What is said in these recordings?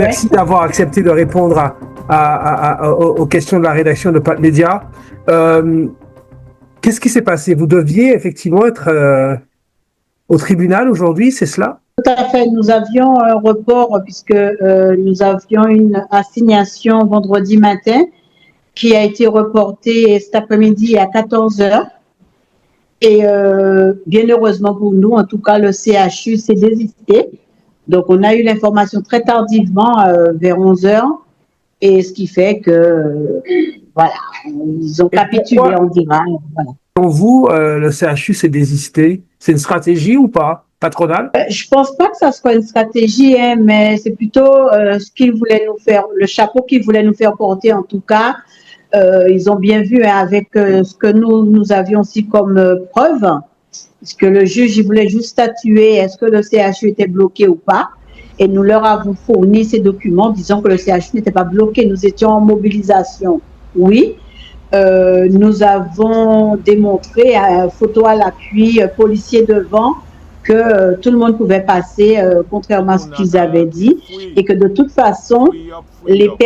Merci d'avoir accepté de répondre aux questions de la rédaction de Pat Média. Qu'est-ce qui s'est passé? Vous deviez effectivement être au tribunal aujourd'hui, c'est cela? Tout à fait. Nous avions un report puisque nous avions une assignation vendredi matin qui a été reportée cet après-midi à 14 heures. Et bien heureusement pour nous, en tout cas, le CHU s'est désisté. Donc, on a eu l'information très tardivement, vers 11 heures. Et ce qui fait que, voilà, ils ont capitulé, on dira. Voilà. Pour vous, le CHU s'est désisté. C'est une stratégie ou pas, patronale? Je pense pas que ça soit une stratégie, hein, mais c'est plutôt ce qu'ils voulaient nous faire, le chapeau qu'ils voulaient nous faire porter en tout cas. Ils ont bien vu, hein, avec ce que nous avions aussi comme preuve, parce que le juge il voulait juste statuer est-ce que le CHU était bloqué ou pas. Et nous leur avons fourni ces documents disant que le CHU n'était pas bloqué. Nous étions en mobilisation, oui. Nous avons démontré, photo à l'appui, policiers devant, que tout le monde pouvait passer, contrairement à ce qu'ils avaient dit, et que de toute façon, le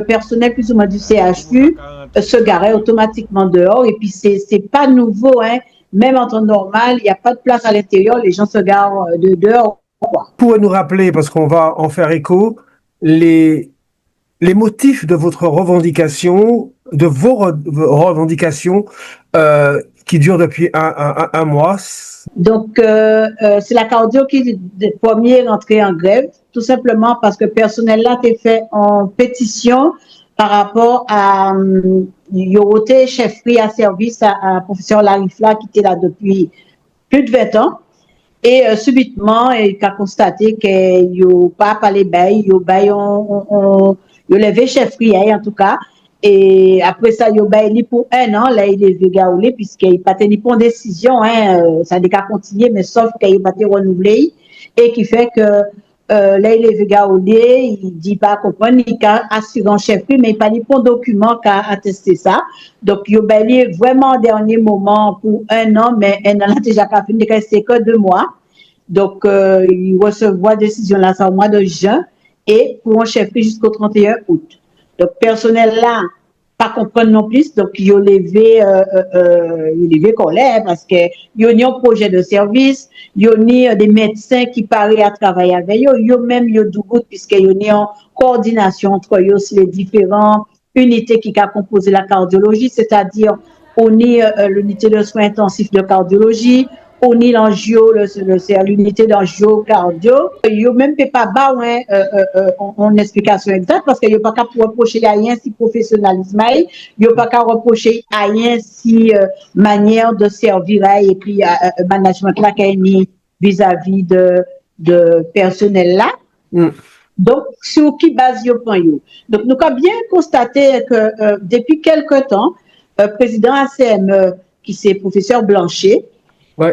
personnel plus ou moins du CHU se garait automatiquement dehors. Et puis, c'est pas nouveau, hein. Même en temps normal, il n'y a pas de place à l'intérieur, les gens se garent dehors. Vous pouvez nous rappeler, parce qu'on va en faire écho, les motifs de votre revendication, de vos revendications qui durent depuis un mois? Donc, c'est la cardio qui est premier rentré en grève, tout simplement parce que le personnel là a fait en pétition par rapport à Yoroté, chefferie à service à professeur Larifla qui était là depuis plus de 20 ans. Et subitement, il a constaté qu'il n'y a pas parlé bail, il a levé chefferie en tout cas. Et après ça, il a pour un an, là, il est végaoulé, puisqu'il n'a pas tenu pour décision, hein, ça n'a qu'à continuer, mais sauf qu'il n'a pas été renouvelé, et qui fait que là, il est végaoulé, il dit pas comprendre, il a assuré en chefferie, mais il n'a pas ni pour document qu'à attester ça. Donc, il a vraiment au dernier moment pour un an, mais un an, là, déjà qu'à fini, il restait que 2 mois. Donc, il recevra décision là, c'est au mois de juin, et pour un chefferie jusqu'au 31 août. Donc, personnel là, pas comprendre non plus, donc ils ont levé colère parce que ils ont un projet de service, ils ont des médecins qui parlent à travailler avec eux, ils ont même du goût puisqu'ils ont une coordination entre eux aussi les différentes unités qui ont composé la cardiologie, c'est-à-dire on est l'unité de soins intensifs de cardiologie, on est l'angio, l'unité d'angio cardio. Il n'y a même pas bas une explication exacte parce qu'il n'y a pas qu'à reprocher à rien si professionnalisme, il n'y a pas qu'à reprocher à rien si manière de servir et puis management là qu'il vis-à-vis de personnel là. Donc, sur qui base yo prend yo. Donc, nous avons bien constaté que depuis quelque temps, président ACME, qui c'est professeur Blanchet,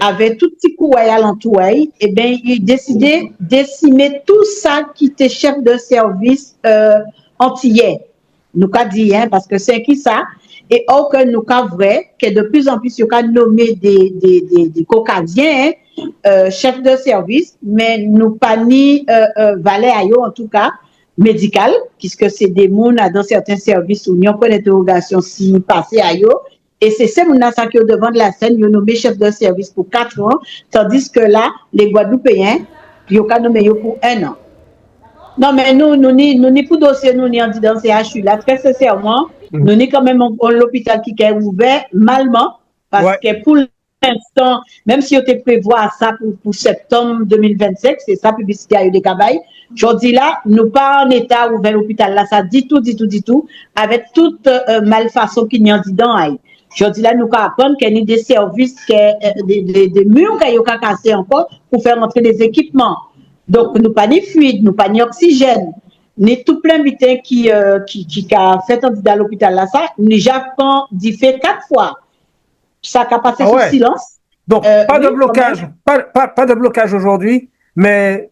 avait tout petit coup à l'entourage, et bien, il décidait de décimer tout ça qui était chef de service antillais. Nous avons dit, hein, parce que c'est qui ça? Et or que nous avons vrai, que de plus en plus, il y a nommé des Caucasiens, chefs de service, mais nous pas ni valet à eux, en tout cas, médical, puisque c'est des mouns dans certains services où il y a pas d'interrogation si passé à eux. Et c'est ces mouns qui sont devant de la scène, ils ont nommé chef de service pour 4 ans, tandis que là, les Guadeloupéens, ils ont nommé pour 1 an. Non, mais nous ni pour dossier, nous ni en dit dans CHU, là, très sincèrement, nous ni quand même l'hôpital qui est ouvert, malement, parce que pour l'instant, même si on te prévoit ça pour septembre 2025, c'est ça, publicité à eu des cabailles, je dis là, nous pas en état ouvert l'hôpital, là, ça dit tout, avec toute malfaçon qu'il y a dedans. Je dis là, nous allons apprendre qu'il y a des services, des murs qu'il y a cassés encore pour faire entrer des équipements. Donc, nous pas ni fluide, nous pas ni oxygène, ni tout plein de qui a fait candidat à l'hôpital là, ça, nous Japon dit fait 4 fois. Ça a passé sous silence. Donc, pas de blocage, pas de blocage aujourd'hui, mais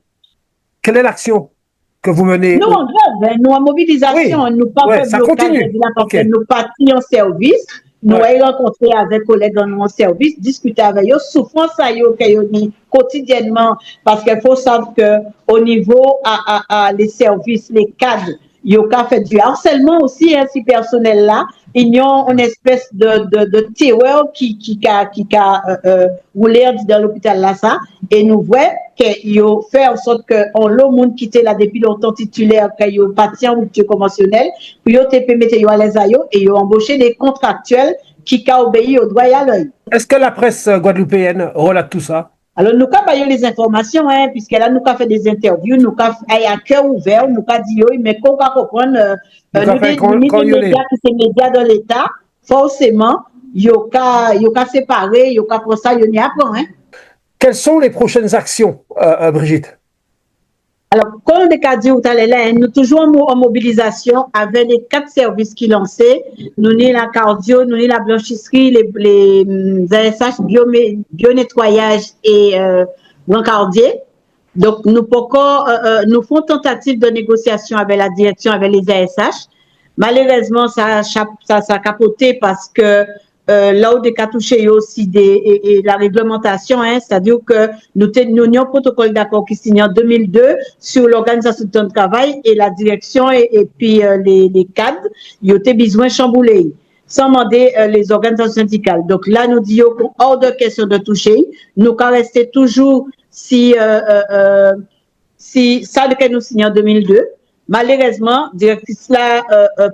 quelle est l'action que vous menez? Nous, en grève, nous en mobilisation, nous pas fait blocage, nous pas en service, nous avons rencontré avec collègues dans mon service, discuter avec eux, souffrance à eux quotidiennement, parce qu'il faut savoir que au niveau les services, les cadres, il y a fait du harcèlement aussi, hein, si personnel là, il y a une espèce de terreur qui a roulé dans l'hôpital là, ça, et nous voyons qu'il a fait en sorte que on l'a monde quitté là depuis longtemps titulaire, qu'il a parti en rupture conventionnelle, puis il a mettre à l'aise et il a embauché des contractuels qui ont obéi au droit et à l'œil. Est-ce que la presse guadeloupéenne relate tout ça? Alors, nous avons les informations, hein, puisque là, nous avons fait des interviews, nous avons à cœur ouvert, nous avons dit, mais qu'on va comprendre, nous avons des médias qui sont médias de l'État, forcément, il y a séparé, il y a pour ça, il y a pas, hein. Quelles sont les prochaines actions, Brigitte? Alors, comme on a dit tout à l'heure, nous toujours en mobilisation avec les 4 services qui lancés. Nous avons la cardio, nous avons la blanchisserie, les ASH, bio-nettoyage et brancardier. Donc, nous faisons tentative de négociation avec la direction, avec les ASH. Malheureusement, ça a capoté parce que là où des cas touchés aussi et la réglementation, hein, c'est-à-dire que nous avons un protocole d'accord qui signé en 2002 sur l'organisation de travail et la direction et puis les cadres, ils ont besoin de chambouler sans demander les organisations syndicales. Donc là, nous disons hors de question de toucher, nous qu'à rester toujours si ça que nous signons en 2002. Malheureusement, directrice là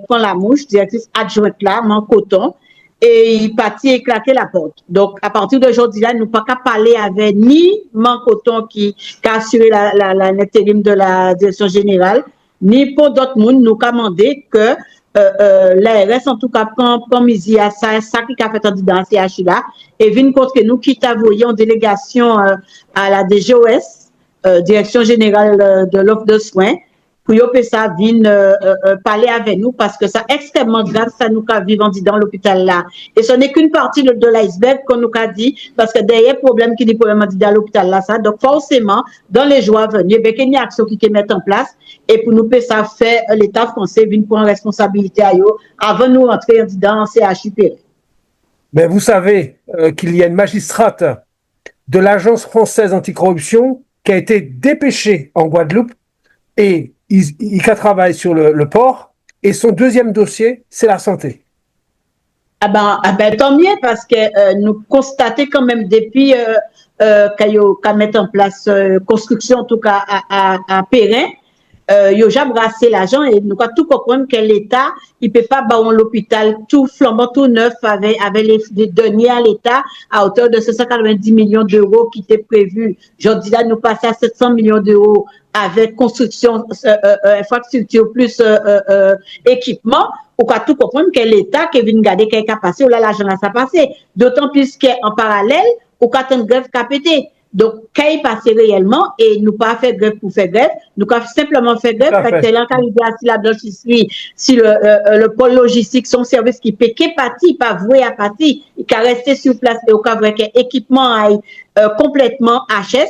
prend la mouche, directrice adjointe là, en coton, et il partit éclater la porte. Donc, à partir d'aujourd'hui, là, nous ne pouvons pas parler avec ni Mancoton qui a assuré l'intérim de la direction générale, ni pour d'autres monde, nous demander que l'ARS, en tout cas, prend mise à ça qui a fait un dans le CHU là, et vient contre nous qui t'a envoyé en délégation à la DGOS, Direction générale de l'offre de soins, pour que ça vienne parler avec nous parce que c'est extrêmement grave, ça nous a vivre dans l'hôpital là. Et ce n'est qu'une partie de l'iceberg qu'on nous a dit parce que derrière le problème qui est probablement dit dans l'hôpital là, ça. Donc forcément, dans les jours à venir, il y a une action qui est mise en place et pour nous ça fait l'État français vient prendre responsabilité à eux avant de nous rentrer dans CHUP. Mais vous savez qu'il y a une magistrate de l'Agence française anticorruption qui a été dépêchée en Guadeloupe et il travaille sur le port et son deuxième dossier, c'est la santé. Ah ben, tant mieux parce que nous constatons quand même depuis qu'on met en place construction en tout cas à Périn, il a déjà brassé l'argent et nous avons tout comprendre que l'État, il peut pas bailler l'hôpital tout flambant, tout neuf avec les deniers à l'État à hauteur de 790 millions d'euros qui étaient prévus. Aujourd'hui, là, nous passons à 700 millions d'euros avec construction, infrastructure plus équipement. Ou qu'à tout comprendre que l'État qui vient garder quelqu'un passé, ou là, l'argent là, ça passé. D'autant plus qu'en parallèle, ou qu'à une grève capété. Donc, quand il passe réellement, et nous pas fait grève pour faire grève, nous avons simplement fait grève, parce que là, quand il y a si la blanchisserie, si le pôle logistique, son service qui peut parti, pas voué à partir, il a resté sur place, et au cas où l'équipement aille complètement HS,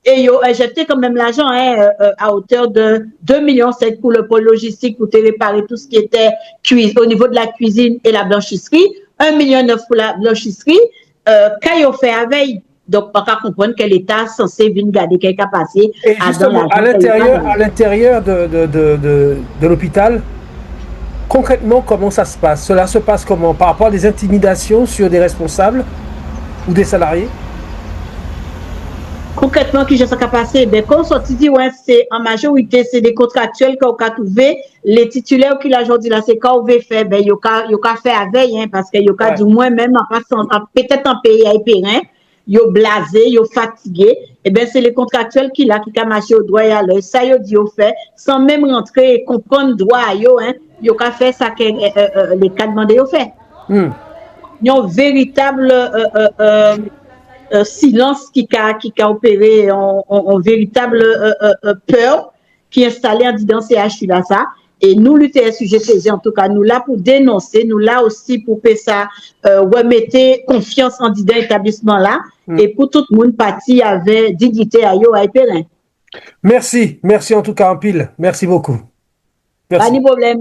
et ils ont injecté quand même l'argent à hauteur de 2,7 millions pour le pôle logistique pour te réparer tout ce qui était au niveau de la cuisine et la blanchisserie, 1,9 million pour la blanchisserie, quand ils ont fait la veille. Donc, on va comprendre que l'État est censé venir garder quelqu'un passé. Et justement, à l'intérieur de l'hôpital, concrètement, comment ça se passe? Cela se passe comment? Par rapport à des intimidations sur des responsables ou des salariés? Concrètement, qui je sais passer, ben, quand on dit, ouais, c'est en majorité, c'est des contractuels qu'on a trouvé. Les titulaires qui l'ont dit là, c'est qu'on veut faire, ben, il y a fait la veille, hein, parce qu'il y a du moins même en passant, peut-être en pays à Périn, ils sont blasés, ils sont fatigués. Et ben, c'est les contractuels qui ont marché au droit et à l'œil. Ça, ils ont fait, sans même rentrer et comprendre droit à eux, hein. Ils ont fait ça que les cas demandés ont fait. Ils ont véritable, silence qui a opéré en véritable peur qui est installée dans ces CHU là ça. Et nous, l'UTS-UGTG, en tout cas, nous là pour dénoncer, nous là aussi pour que ça remettre confiance en dans l'établissement là et pour tout le monde parti avec dignité à yo à Périn. Merci en tout cas en pile. Merci beaucoup. Merci. Pas de problème.